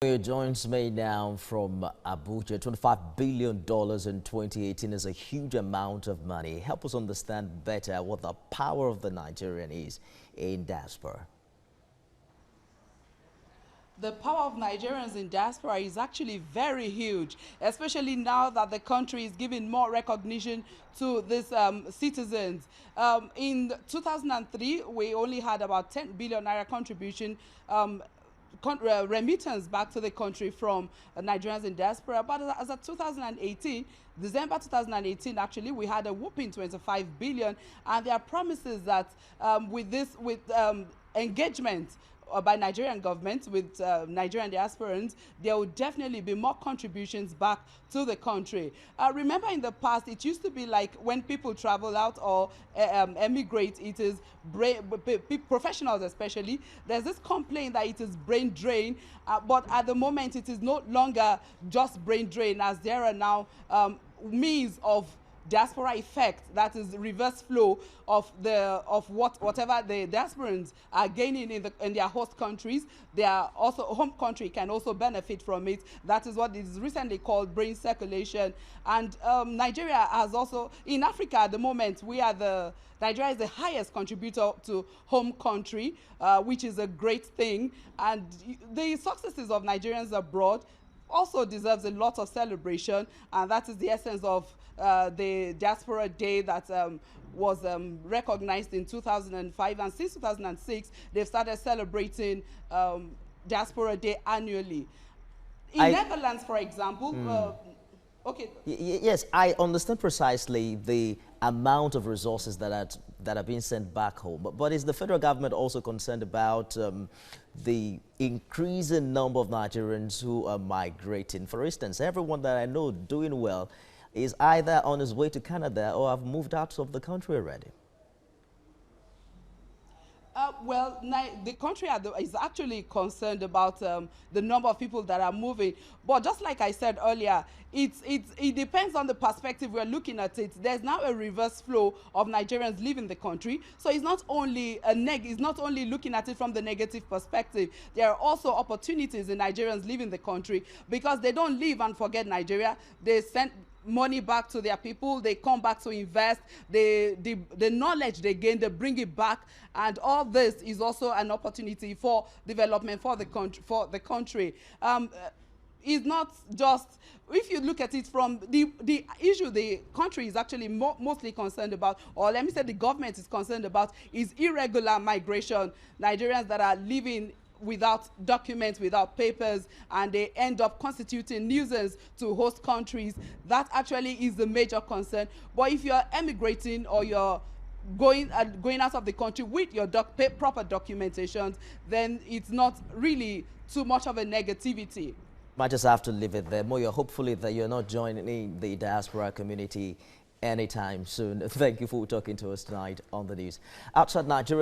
Joins me now from Abuja. $25 billion in 2018 is a huge amount of money. Help us understand better what the power of the Nigerian is in diaspora. The power of Nigerians in diaspora is actually very huge, especially now that the country is giving more recognition to these citizens. In 2003, we only had about 10 billion naira contribution remittance back to the country from Nigerians in diaspora. But as of 2018, December 2018, actually, we had a whopping 25 billion. And there are promises that with engagement by Nigerian government with Nigerian diasporans, there will definitely be more contributions back to the country. Remember, in the past, it used to be like when people travel out or emigrate, it is professionals especially, there's this complaint that it is brain drain, but at the moment it is no longer just brain drain, as there are now means of diaspora effect, that is reverse flow of whatever the diasporans are gaining in their host countries. Their also home country can also benefit from it. That is what is recently called brain circulation. And Nigeria has also, in Africa at the moment, Nigeria is the highest contributor to home country, which is a great thing. And the successes of Nigerians abroad also deserves a lot of celebration, and that is the essence of the Diaspora Day that was recognized in 2005, and since 2006 they've started celebrating Diaspora Day annually. In Netherlands, for example, okay. Yes, I understand precisely the amount of resources that are being sent back home. But is the federal government also concerned about the increasing number of Nigerians who are migrating? For instance, everyone that I know doing well is either on his way to Canada or have moved out of the country already. Well, the country is actually concerned about the number of people that are moving. But just like I said earlier, it depends on the perspective we're looking at it. There's now a reverse flow of Nigerians leaving the country. So it's not only it's not only looking at it from the negative perspective. There are also opportunities in Nigerians leaving the country, because they don't leave and forget Nigeria. They send money back to their people, they come back to invest, the knowledge they gain, they bring it back, and all this is also an opportunity for development for the country. It's not just, if you look at it from the issue the country is actually mostly concerned about, or let me say the government is concerned about, is irregular migration. Nigerians that are living without documents, without papers, and they end up constituting nuisance to host countries. That actually is the major concern. But if you're emigrating or you're going out of the country with your proper documentations, then it's not really too much of a negativity. Might just have to leave it there. Moyo, hopefully that you're not joining the diaspora community anytime soon. Thank you for talking to us tonight on the news. Outside Nigeria.